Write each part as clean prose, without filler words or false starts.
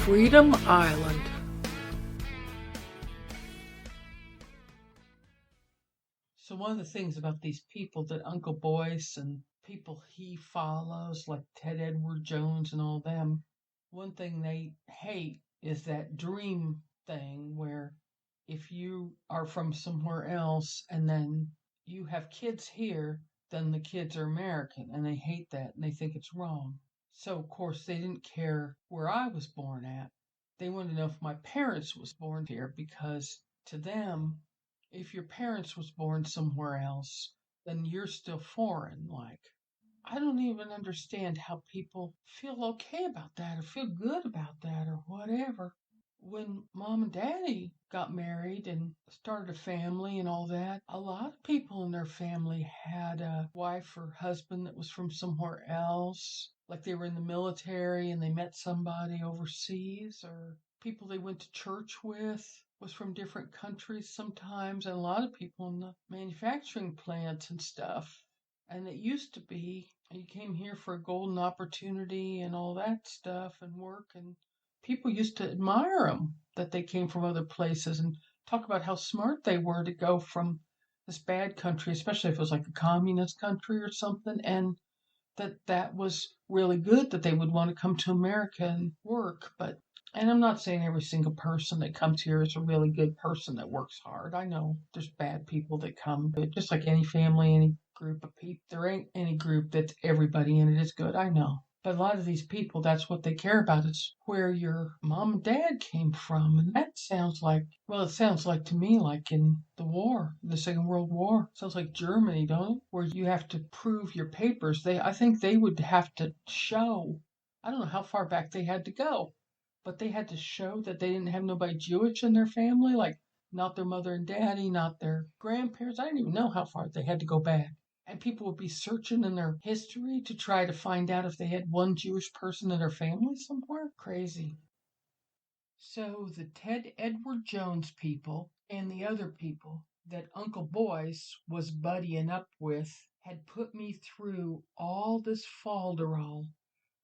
Freedom Island. So one of the things about these people that Uncle Boyce and people he follows, like Ted Edward Jones and all them, one thing they hate is that dream thing where if you are from somewhere else and then you have kids here, then the kids are American, and they hate that and they think it's wrong. So of course they didn't care where I was born at. They wanted to know if my parents was born here because to them, if your parents was born somewhere else, then you're still foreign. Like, I don't even understand how people feel okay about that or feel good about that or whatever. When mom and daddy got married and started a family and all that, a lot of people in their family had a wife or husband that was from somewhere else, like they were in the military and they met somebody overseas, or people they went to church with was from different countries sometimes, and a lot of people in the manufacturing plants and stuff. And it used to be you came here for a golden opportunity and all that stuff and work, and people used to admire them that they came from other places and talk about how smart they were to go from this bad country, especially if it was like a communist country or something, and that was really good that they would want to come to America and work. But and I'm not saying every single person that comes here is a really good person that works hard. I know there's bad people that come, but just like any family, any group of people, there ain't any group that's everybody in it is good. I know. But a lot of these people, that's what they care about is where your mom and dad came from. And that sounds like, well, it sounds like to me like in the war, the Second World War. Sounds like Germany, don't it? Where you have to prove your papers. I think they would have to show, I don't know how far back they had to go, but they had to show that they didn't have nobody Jewish in their family, like not their mother and daddy, not their grandparents. I didn't even know how far they had to go back. And people would be searching in their history to try to find out if they had one Jewish person in their family somewhere. Crazy. So the Ted Edward Jones people and the other people that Uncle Boyce was buddying up with had put me through all this falderall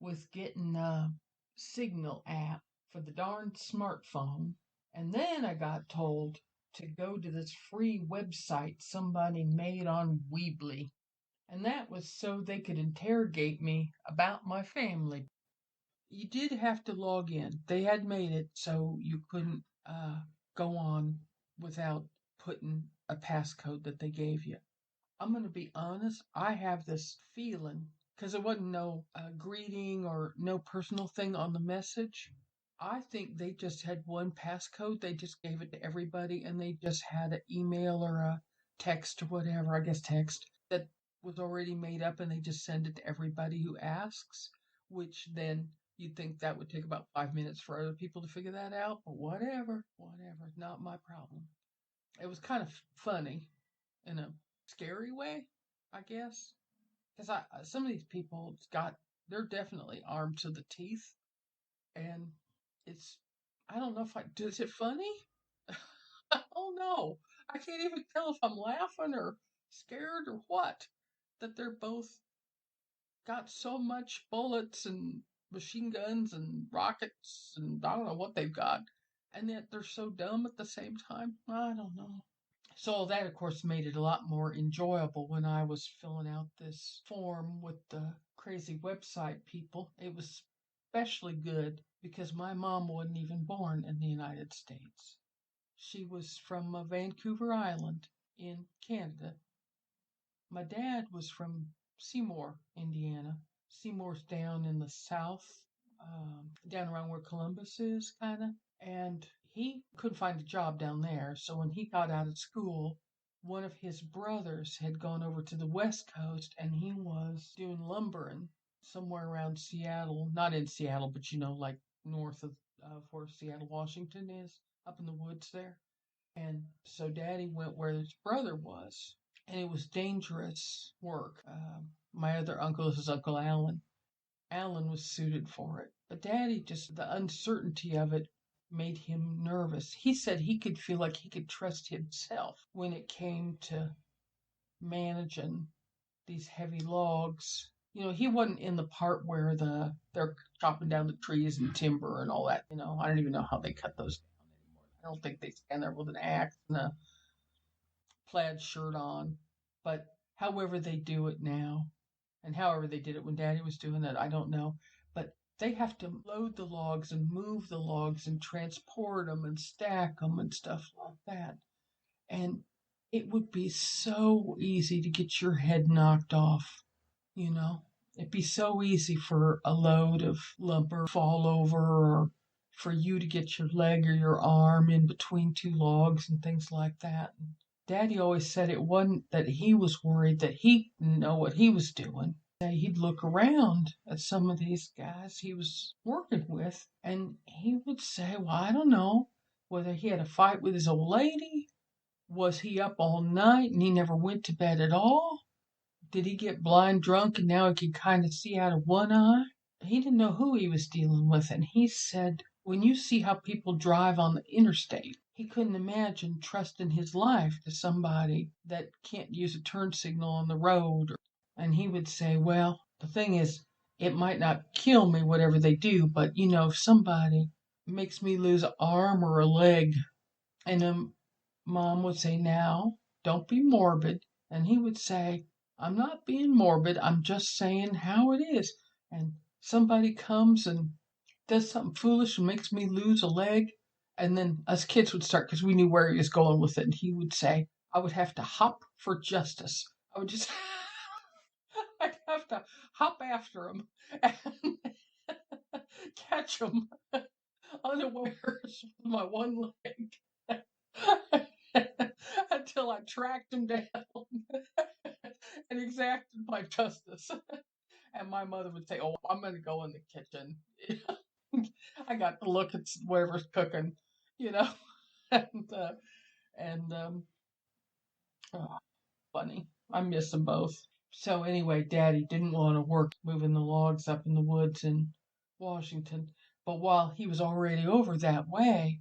with getting a Signal app for the darn smartphone. And then I got told to go to this free website somebody made on Weebly. And that was so they could interrogate me about my family. You did have to log in. They had made it so you couldn't go on without putting a passcode that they gave you. I'm going to be honest, I have this feeling, because there wasn't no greeting or no personal thing on the message. I think they just had one passcode. They just gave it to everybody, and they just had an email or a text or whatever, I guess text, that was already made up, and they just send it to everybody who asks, which then you'd think that would take about 5 minutes for other people to figure that out, but whatever, not my problem. It was kind of funny in a scary way, I guess. Because some of these people they're definitely armed to the teeth, and it's, I don't know if is it funny? Oh no, I can't even tell if I'm laughing or scared or what. That they're both got so much bullets and machine guns and rockets and I don't know what they've got, and yet they're so dumb at the same time. I don't know. So that, of course, made it a lot more enjoyable when I was filling out this form with the crazy website people. It was especially good because my mom wasn't even born in the United States. She was from Vancouver Island in Canada. My dad was from Seymour, Indiana. Seymour's down in the south, down around where Columbus is, kind of. And he couldn't find a job down there. So when he got out of school, one of his brothers had gone over to the West Coast and he was doing lumbering somewhere around Seattle. Not in Seattle, but like north of where Seattle, Washington is, up in the woods there. And so Daddy went where his brother was. And it was dangerous work. My other uncle is Uncle Alan. Alan was suited for it. But Daddy, just the uncertainty of it made him nervous. He said he could feel like he could trust himself when it came to managing these heavy logs He wasn't in the part where they're chopping down the trees and timber and all that. I don't even know how they cut those down anymore. I don't think they stand there with an axe and a plaid shirt on. But however they do it now, and however they did it when Daddy was doing it, I don't know. But they have to load the logs and move the logs and transport them and stack them and stuff like that. And it would be so easy to get your head knocked off, you know. It'd be so easy for a load of lumber to fall over, or for you to get your leg or your arm in between two logs and things like that. Daddy always said it wasn't that he was worried that he didn't know what he was doing. He'd look around at some of these guys he was working with, and he would say, well, I don't know whether he had a fight with his old lady. Was he up all night and he never went to bed at all? Did he get blind drunk and now he can kind of see out of one eye? He didn't know who he was dealing with, and he said, when you see how people drive on the interstate, he couldn't imagine trusting his life to somebody that can't use a turn signal on the road. And he would say, well, the thing is, it might not kill me, whatever they do, but if somebody makes me lose an arm or a leg, and Mom would say, now, don't be morbid. And he would say, I'm not being morbid. I'm just saying how it is. And somebody comes and does something foolish and makes me lose a leg. And then us kids would start, because we knew where he was going with it. And he would say, I would have to hop for justice. I would just, I'd have to hop after him and catch him unawares with my one leg. Until I tracked him down and exacted my justice. And my mother would say, oh, I'm going to go in the kitchen. I got to look at whatever's cooking, you know. and, uh, and oh, funny. I miss them both. So anyway, Daddy didn't want to work moving the logs up in the woods in Washington. But while he was already over that way,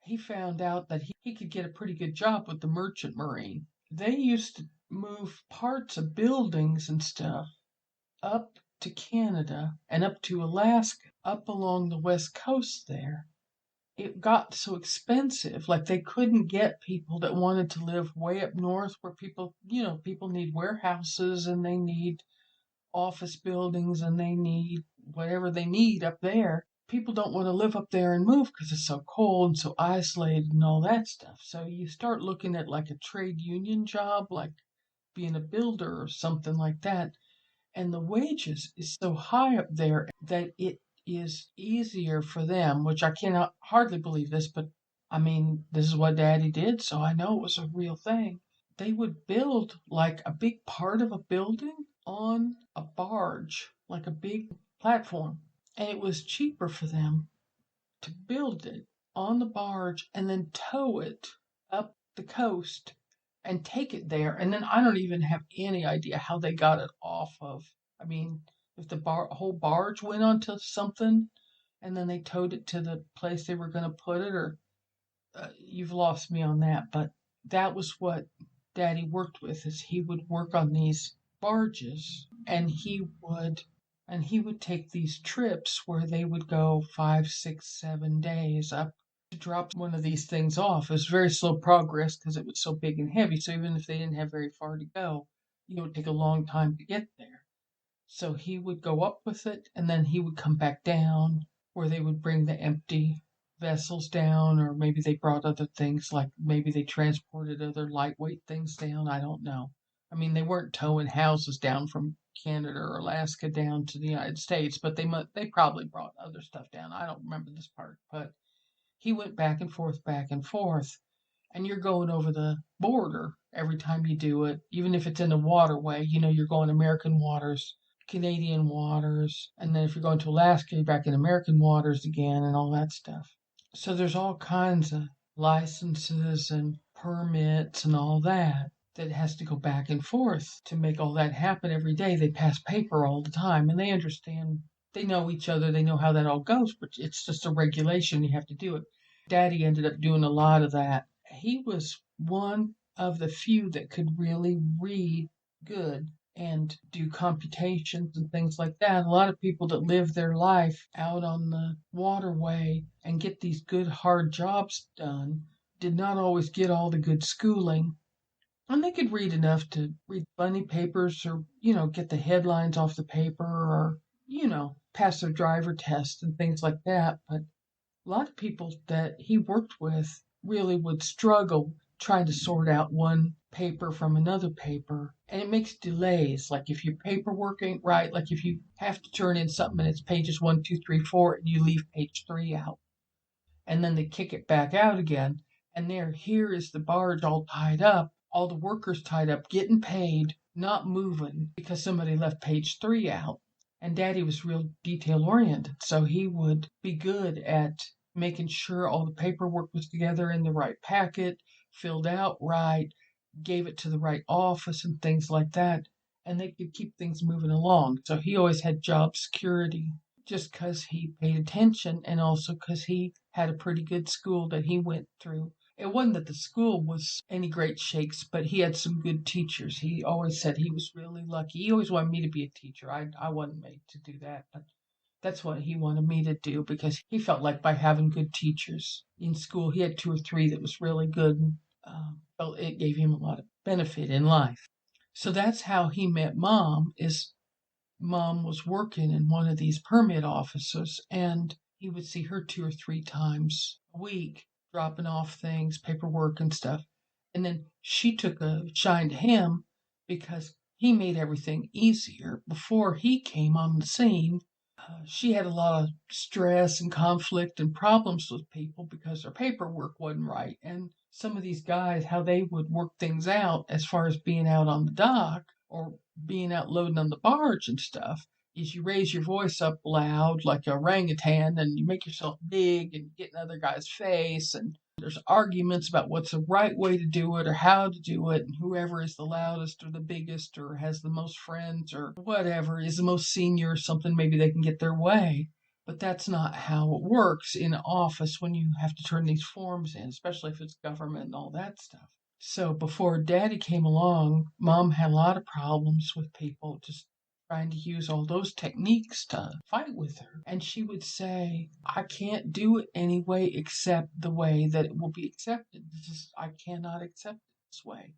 he found out that he could get a pretty good job with the Merchant Marine. They used to move parts of buildings and stuff up to Canada and up to Alaska, up along the west coast there. It got so expensive, like they couldn't get people that wanted to live way up north where people need warehouses and they need office buildings and they need whatever they need up there. People don't want to live up there and move because it's so cold and so isolated and all that stuff. So you start looking at like a trade union job, like being a builder or something like that. And the wages is so high up there that it is easier for them, which I cannot hardly believe this, but I mean, this is what Daddy did, so I know it was a real thing. They would build like a big part of a building on a barge, like a big platform. And it was cheaper for them to build it on the barge and then tow it up the coast and take it there. And then I don't even have any idea how they got it off of. I mean, if the whole barge went onto something and then they towed it to the place they were going to put it, or you've lost me on that. But that was what Daddy worked with, is he would work on these barges and he would take these trips where they would go 5, 6, 7 days up to drop one of these things off. It was very slow progress because it was so big and heavy. So even if they didn't have very far to go, it would take a long time to get there. So he would go up with it and then he would come back down, where they would bring the empty vessels down, or maybe they brought other things, like maybe they transported other lightweight things down. I don't know. I mean, they weren't towing houses down from Canada or Alaska down to the United States, but they probably brought other stuff down. I don't remember this part, but he went back and forth, and you're going over the border every time you do it, even if it's in a waterway. You're going American waters, Canadian waters, and then if you're going to Alaska, you're back in American waters again, and all that stuff. So there's all kinds of licenses and permits and all that has to go back and forth to make all that happen every day. They pass paper all the time, and they understand, they know each other, they know how that all goes, but it's just a regulation. You have to do it. Daddy ended up doing a lot of that. He was one of the few that could really read good. and do computations and things like that. A lot of people that live their life out on the waterway and get these good hard jobs done did not always get all the good schooling. And they could read enough to read funny papers or, get the headlines off the paper or, pass their driver test and things like that. But a lot of people that he worked with really would struggle trying to sort out one paper from another paper. And it makes delays. Like if your paperwork ain't right, like if you have to turn in something and it's pages 1, 2, 3, 4, and you leave page 3 out, and then they kick it back out again. And here is the barge all tied up, all the workers tied up, getting paid, not moving because somebody left page 3 out. And Daddy was real detail oriented, so he would be good at making sure all the paperwork was together in the right packet, filled out right, gave it to the right office and things like that. And they could keep things moving along. So he always had job security just because he paid attention and also because he had a pretty good school that he went through. It wasn't that the school was any great shakes, but he had some good teachers. He always said he was really lucky. He always wanted me to be a teacher. I wasn't made to do that, but that's what he wanted me to do because he felt like by having good teachers in school, he had 2 or 3 that was really good and felt it gave him a lot of benefit in life. So that's how he met Mom. Is Mom was working in one of these permit offices, and he would see her 2 or 3 times a week, dropping off things, paperwork and stuff. And then she took a shine to him because he made everything easier. Before he came on the scene, she had a lot of stress and conflict and problems with people because their paperwork wasn't right. And some of these guys, how they would work things out as far as being out on the dock or being out loading on the barge and stuff, is you raise your voice up loud like a orangutan and you make yourself big and get in other guy's face, and there's arguments about what's the right way to do it or how to do it, and whoever is the loudest or the biggest or has the most friends or whatever is the most senior or something, maybe they can get their way. But that's not how it works in an office when you have to turn these forms in, especially if it's government and all that stuff. So before Daddy came along, Mom had a lot of problems with people just trying to use all those techniques to fight with her. And she would say, I can't do it anyway except the way that it will be accepted. I cannot accept it this way.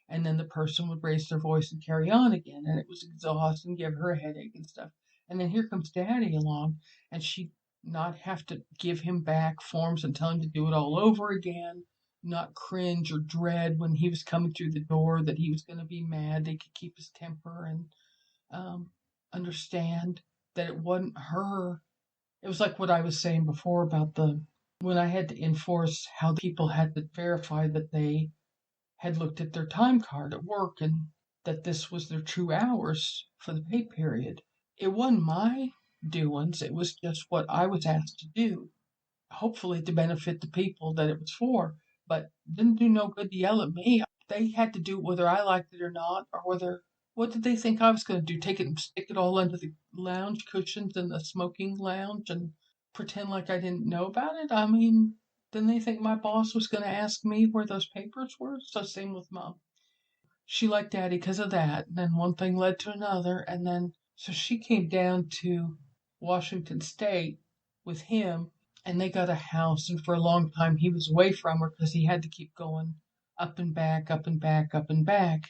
And then the person would raise their voice and carry on again. And it was exhausting, give her a headache and stuff. And then here comes Daddy along, and she'd not have to give him back forms and tell him to do it all over again, not cringe or dread when he was coming through the door that he was going to be mad. They could keep his temper and um, understand that it wasn't her. It was like what I was saying before about when I had to enforce how people had to verify that they had looked at their time card at work and that this was their true hours for the pay period. It wasn't my doings, it was just what I was asked to do, hopefully to benefit the people that it was for. But didn't do no good to yell at me. They had to do it whether I liked it or not, or whether what did they think I was going to do? Take it and stick it all under the lounge cushions in the smoking lounge and pretend like I didn't know about it? I mean, didn't they think my boss was going to ask me where those papers were? So same with Mom. She liked Daddy because of that. And then one thing led to another, and then so she came down to Washington State with him, and they got a house. And for a long time, he was away from her because he had to keep going up and back, up and back, up and back.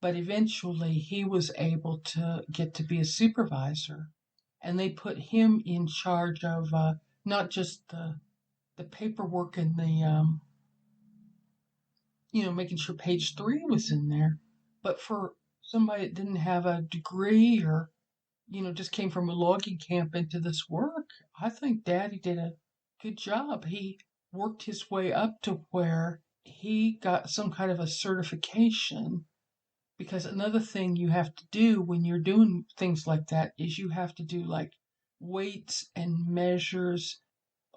But eventually, he was able to get to be a supervisor, and they put him in charge of not just the paperwork and the making sure page 3 was in there, but for somebody that didn't have a degree or just came from a logging camp into this work, I think Daddy did a good job. He worked his way up to where he got some kind of a certification, because another thing you have to do when you're doing things like that is you have to do like weights and measures,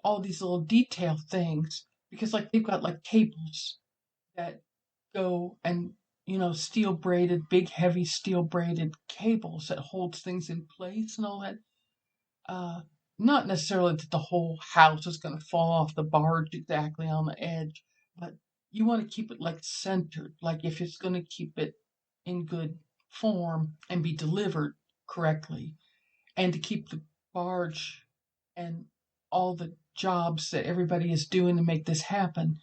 all these little detail things, because like they've got like cables that go and steel braided, big heavy steel braided cables that holds things in place and all that. uh Not necessarily that the whole house is going to fall off the barge exactly on the edge, but you want to keep it like centered, like if it's going to keep it in good form and be delivered correctly, and to keep the barge and all the jobs that everybody is doing to make this happen.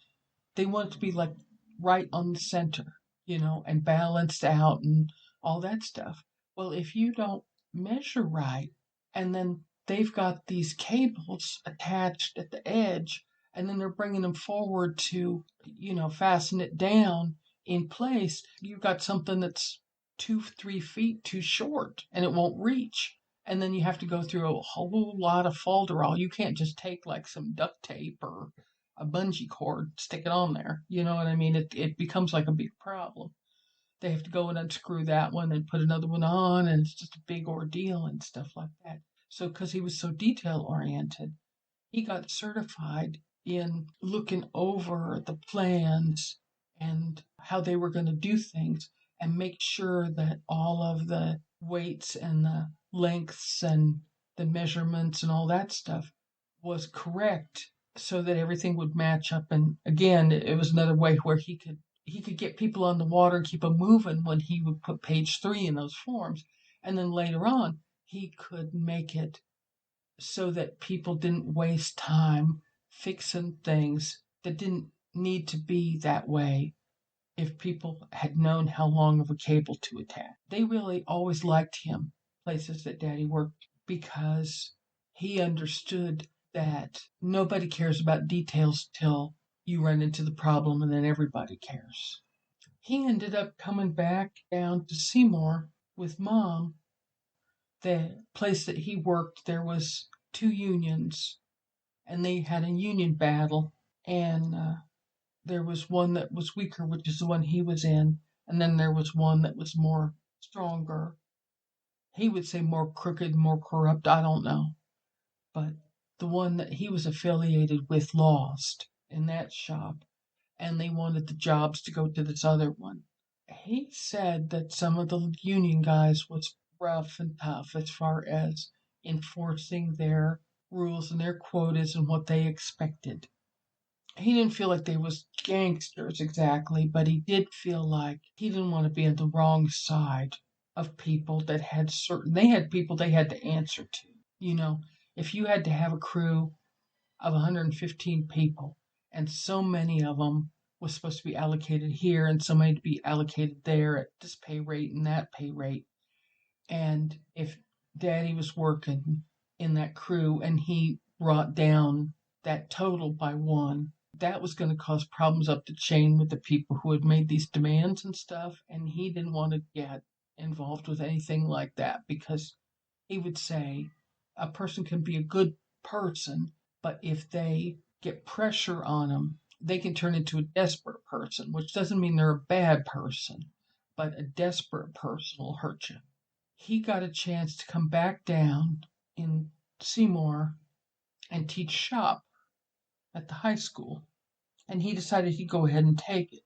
They want it to be like right on the center, and balanced out and all that stuff. Well, if you don't measure right, and then they've got these cables attached at the edge, and then they're bringing them forward to, fasten it down in place, you've got something that's 2, 3 feet too short and it won't reach. And then you have to go through a whole lot of folderol. You can't just take like some duct tape or a bungee cord, stick it on there. You know what I mean? It becomes like a big problem. They have to go and unscrew that one and put another one on, and it's just a big ordeal and stuff like that. So, because he was so detail oriented, he got certified in looking over the plans and how they were going to do things and make sure that all of the weights and the lengths and the measurements and all that stuff was correct so that everything would match up. And again, it was another way where he could get people on the water and keep them moving when he would put page 3 in those forms. And then later on, he could make it so that people didn't waste time fixing things that didn't need to be that way if people had known how long of a cable to attach. They really always liked him, places that Daddy worked, because he understood that nobody cares about details till you run into the problem, and then everybody cares. He ended up coming back down to Seymour with Mom. The place that he worked, there was 2 unions, and they had a union battle, and there was one that was weaker, which is the one he was in, and then there was one that was more stronger. He would say more crooked, more corrupt, I don't know. But the one that he was affiliated with lost in that shop, and they wanted the jobs to go to this other one. He said that some of the union guys was rough and tough as far as enforcing their rules and their quotas and what they expected. He didn't feel like they was gangsters exactly, but he did feel like he didn't want to be on the wrong side of people that they had people they had to answer to. If you had to have a crew of 115 people, and so many of them was supposed to be allocated here and so many to be allocated there at this pay rate and that pay rate. And if Daddy was working in that crew and he brought down that total by one, that was going to cause problems up the chain with the people who had made these demands and stuff. And he didn't want to get involved with anything like that, because he would say a person can be a good person, but if they get pressure on them, they can turn into a desperate person, which doesn't mean they're a bad person, but a desperate person will hurt you. He got a chance to come back down in Seymour and teach shop at the high school, and he decided he'd go ahead and take it.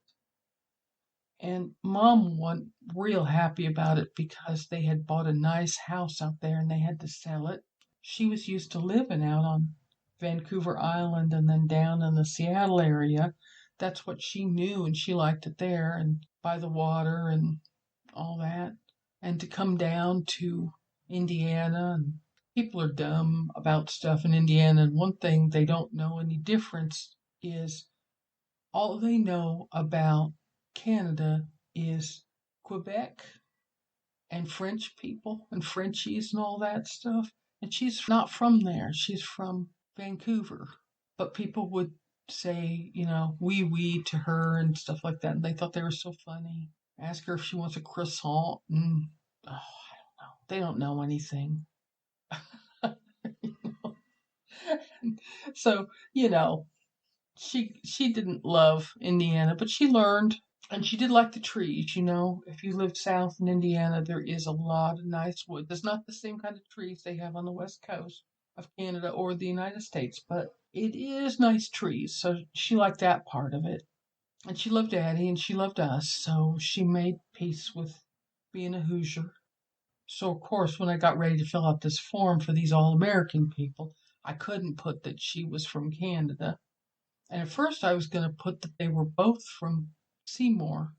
And Mom wasn't real happy about it because they had bought a nice house out there and they had to sell it. She was used to living out on Vancouver Island and then down in the Seattle area. That's what she knew, and she liked it there and by the water and all that. And to come down to Indiana, and people are dumb about stuff in Indiana, and one thing they don't know any difference is all they know about Canada is Quebec and French people and Frenchies and all that stuff. And she's not from there. She's from Vancouver. But people would say, wee to her and stuff like that. And they thought they were so funny. Ask her if she wants a croissant. And, I don't know. They don't know anything. So, she didn't love Indiana, but she learned. And she did like the trees. If you lived south in Indiana, there is a lot of nice wood. There's not the same kind of trees they have on the west coast of Canada or the United States, but it is nice trees. So she liked that part of it. And she loved Daddy and she loved us. So she made peace with being a Hoosier. So, of course, when I got ready to fill out this form for these All American people, I couldn't put that she was from Canada. And at first I was going to put that they were both from Seymour.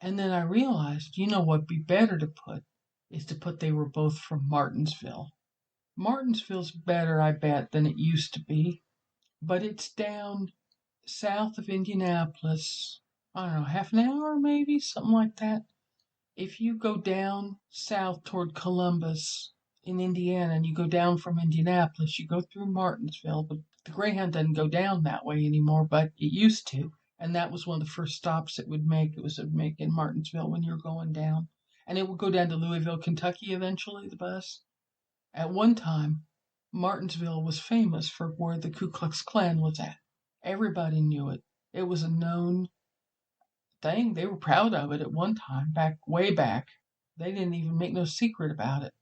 And then I realized, what'd be better to put is to put they were both from Martinsville. Martinsville's better, I bet, than it used to be, but it's down south of Indianapolis. I don't know, half an hour maybe, something like that. If you go down south toward Columbus in Indiana and you go down from Indianapolis, you go through Martinsville. The Greyhound doesn't go down that way anymore, but it used to. And that was one of the first stops it would make. It would make in Martinsville when you're going down. And it would go down to Louisville, Kentucky eventually, the bus. At one time, Martinsville was famous for where the Ku Klux Klan was at. Everybody knew it. It was a known thing. They were proud of it at one time, way back. They didn't even make no secret about it.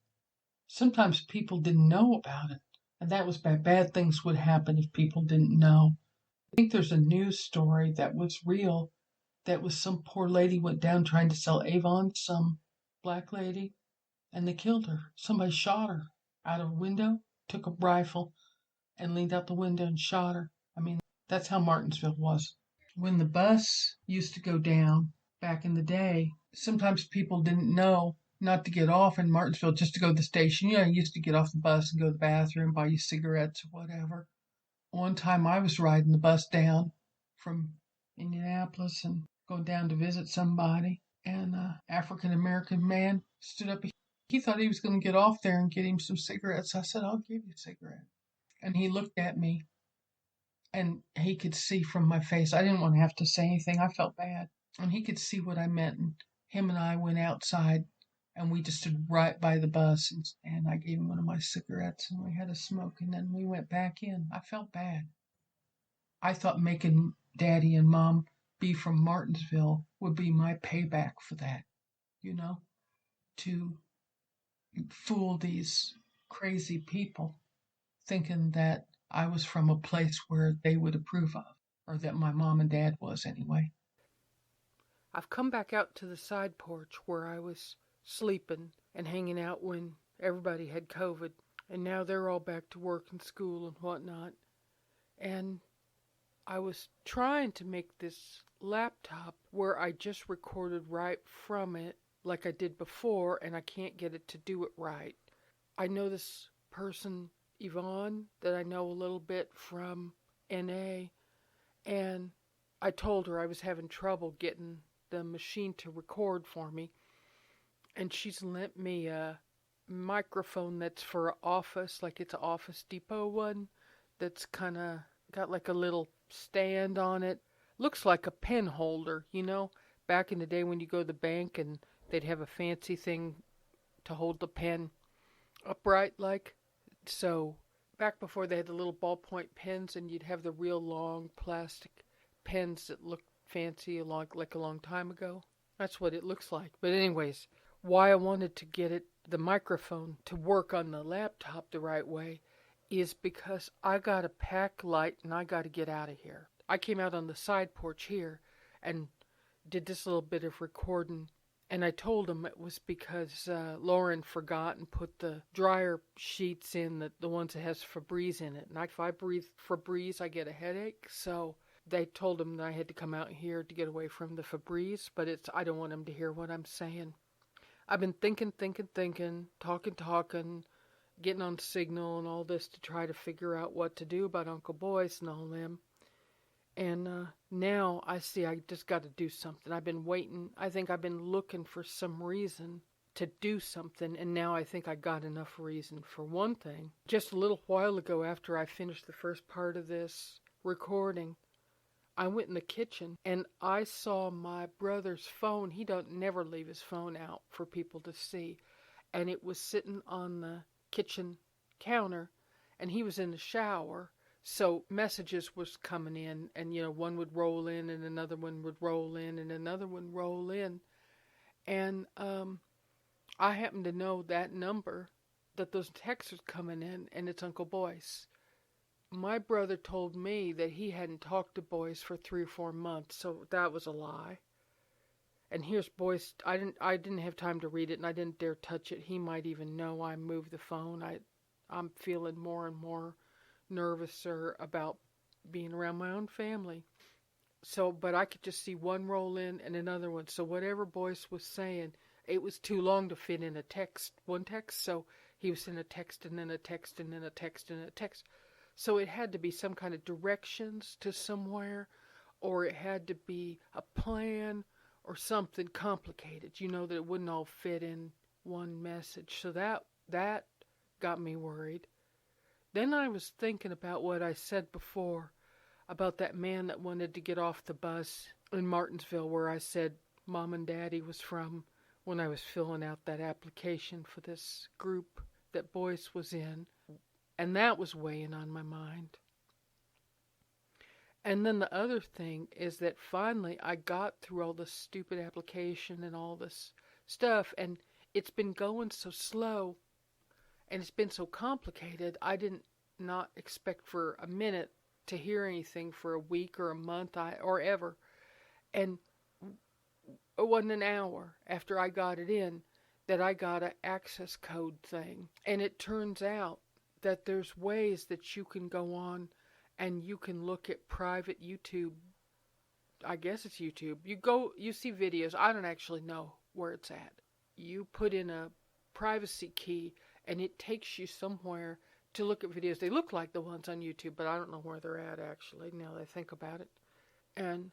Sometimes people didn't know about it, and that was bad. Bad things would happen if people didn't know. I think there's a news story that was real. That was some poor lady went down trying to sell Avon, some black lady, and they killed her. Somebody shot her out of a window, took a rifle, and leaned out the window and shot her. I mean, that's how Martinsville was. When the bus used to go down back in the day, sometimes people didn't know not to get off in Martinsville, just to go to the station. You used to get off the bus and go to the bathroom, buy you cigarettes or whatever. One time I was riding the bus down from Indianapolis and going down to visit somebody, and an African American man stood up. He thought he was going to get off there and get him some cigarettes. I said, I'll give you a cigarette. And he looked at me, and he could see from my face. I didn't want to have to say anything. I felt bad. And he could see what I meant. And him and I went outside, and we just stood right by the bus. And I gave him one of my cigarettes, and we had a smoke. And then we went back in. I felt bad. I thought making Daddy and Mom be from Martinsville would be my payback for that, to fool these crazy people, thinking that I was from a place where they would approve of, or that my mom and dad was anyway. I've come back out to the side porch where I was sleeping and hanging out when everybody had COVID, and now they're all back to work and school and whatnot. And I was trying to make this laptop where I just recorded right from it like I did before, and I can't get it to do it right. I know this person, Yvonne, that I know a little bit from NA, and I told her I was having trouble getting the machine to record for me, and she's lent me a microphone that's for office, like it's an Office Depot one, that's kind of got like a little stand on it. Looks like a pen holder, back in the day when you go to the bank and they'd have a fancy thing to hold the pen upright like. So back before they had the little ballpoint pens and you'd have the real long plastic pens that looked fancy like a long time ago. That's what it looks like. But anyways, why I wanted to get the microphone to work on the laptop the right way is because I got a pack light and I got to get out of here. I came out on the side porch here and did this little bit of recording, and I told him it was because Lauren forgot and put the dryer sheets in, the ones that has Febreze in it. And if I breathe Febreze, I get a headache. So they told him that I had to come out here to get away from the Febreze, but I don't want him to hear what I'm saying. I've been thinking, talking, getting on Signal and all this to try to figure out what to do about Uncle Boyce and all them. And now I see I just got to do something. I've been waiting. I think I've been looking for some reason to do something, and now I think I got enough reason. For one thing, just a little while ago after I finished the first part of this recording, I went in the kitchen and I saw my brother's phone. He don't never leave his phone out for people to see. And it was sitting on the kitchen counter, and he was in the shower. So messages was coming in, and one would roll in and another one would roll in and another one roll in. And I happen to know that number, that those texts are coming in, and it's Uncle Boyce. My brother told me that he hadn't talked to Boyce for 3 or 4 months, so that was a lie. And here's Boyce. I didn't have time to read it, and I didn't dare touch it. He might even know I moved the phone. I'm feeling more and more nervouser about being around my own family. So, but I could just see one roll in and another one. So whatever Boyce was saying, it was too long to fit in a text, one text. So he was in a text and then a text and then a text and a text. So it had to be some kind of directions to somewhere, or it had to be a plan or something complicated, that it wouldn't all fit in one message. So that got me worried. Then I was thinking about what I said before about that man that wanted to get off the bus in Martinsville, where I said Mom and Daddy was from when I was filling out that application for this group that Boyce was in. And that was weighing on my mind. And then the other thing is that finally I got through all this stupid application and all this stuff, and it's been going so slow and it's been so complicated. I didn't not expect for a minute to hear anything for a week or a month or ever. And it wasn't an hour after I got it in that I got an access code thing. And it turns out that there's ways that you can go on and you can look at private YouTube. I guess it's YouTube. You see videos. I don't actually know where it's at. You put in a privacy key and it takes you somewhere to look at videos. They look like the ones on YouTube, but I don't know where they're at actually, now that I think about it. And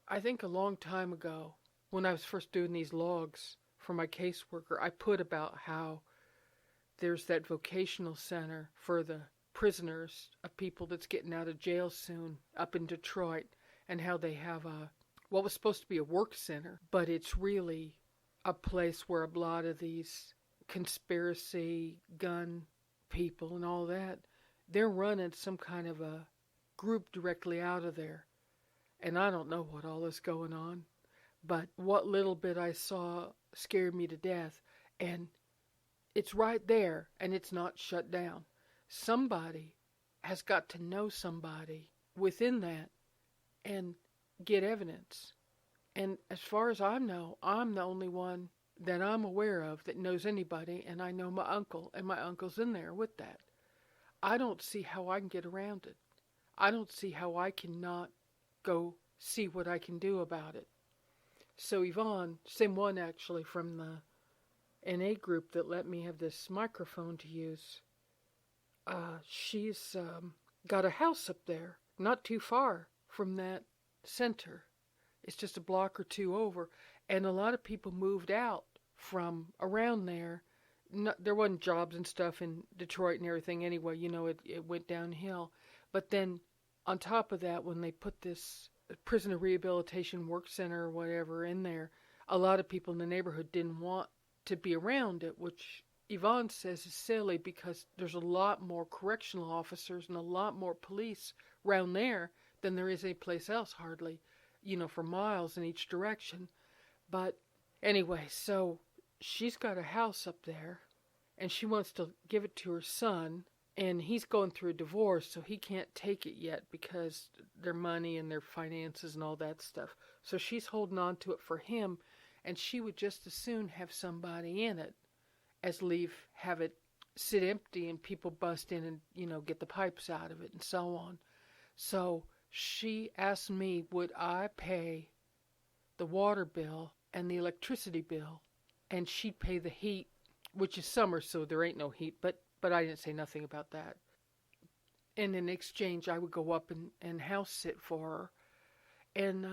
I think a long time ago, when I was first doing these logs for my caseworker, I put about how there's that vocational center for the prisoners of people that's getting out of jail soon up in Detroit, and how they have what was supposed to be a work center, but it's really a place where a lot of these conspiracy gun people and all that, they're running some kind of a group directly out of there. And I don't know what all is going on, but what little bit I saw scared me to death. And it's right there, and it's not shut down. Somebody has got to know somebody within that and get evidence. And as far as I know, I'm the only one that I'm aware of that knows anybody, and I know my uncle, and my uncle's in there with that. I don't see how I can get around it. I don't see how I can not go see what I can do about it. So Yvonne, same one actually from the NA group that let me have this microphone to use, she's got a house up there, not too far from that center. It's just a block or two over. And a lot of people moved out from around there. There wasn't jobs and stuff in Detroit and everything anyway. It went downhill. But then on top of that, when they put this prisoner rehabilitation work center or whatever in there, a lot of people in the neighborhood didn't want to be around it, which Yvonne says is silly because there's a lot more correctional officers and a lot more police around there than there is any place else, hardly, for miles in each direction. But anyway, so she's got a house up there, and she wants to give it to her son, and he's going through a divorce, so he can't take it yet because their money and their finances and all that stuff. So she's holding on to it for him, and she would just as soon have somebody in it as have it sit empty and people bust in and, get the pipes out of it and so on. So she asked me, would I pay the water bill and the electricity bill, and she'd pay the heat, which is summer, so there ain't no heat, but I didn't say nothing about that. And in exchange, I would go up and house sit for her. And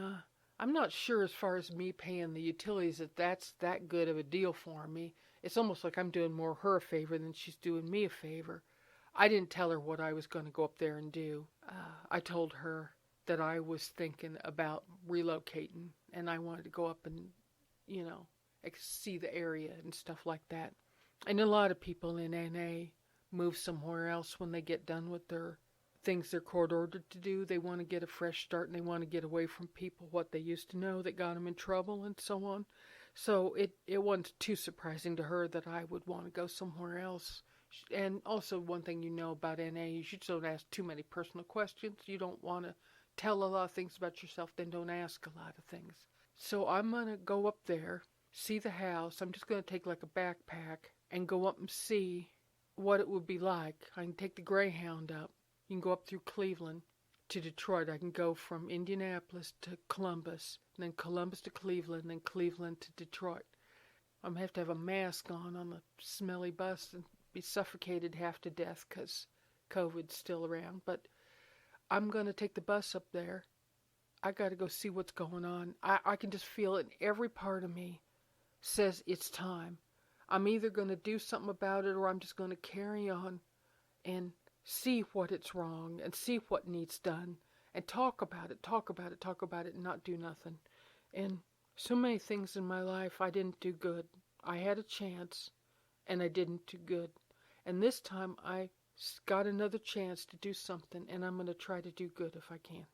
I'm not sure as far as me paying the utilities that's that good of a deal for me. It's almost like I'm doing more her a favor than she's doing me a favor. I didn't tell her what I was going to go up there and do. I told her that I was thinking about relocating, and I wanted to go up and, see the area and stuff like that. And a lot of people in NA move somewhere else when they get done with their things they're court ordered to do. They want to get a fresh start, and they want to get away from people, what they used to know that got them in trouble and so on. So it wasn't too surprising to her that I would want to go somewhere else. And also one thing about NA, you just don't ask too many personal questions. You don't want to tell a lot of things about yourself, then don't ask a lot of things. So I'm going to go up there, see the house. I'm just going to take like a backpack and go up and see what it would be like. I can take the Greyhound up. You can go up through Cleveland to Detroit. I can go from Indianapolis to Columbus, and then Columbus to Cleveland, and then Cleveland to Detroit. I'm going to have a mask on the smelly bus and be suffocated half to death because COVID's still around. But I'm going to take the bus up there. I got to go see what's going on. I can just feel it in every part of me says it's time. I'm either going to do something about it or I'm just going to carry on and see what it's wrong and see what needs done and talk about it, and not do nothing. And so many things in my life I didn't do good. I had a chance and I didn't do good. And this time I got another chance to do something, and I'm going to try to do good if I can.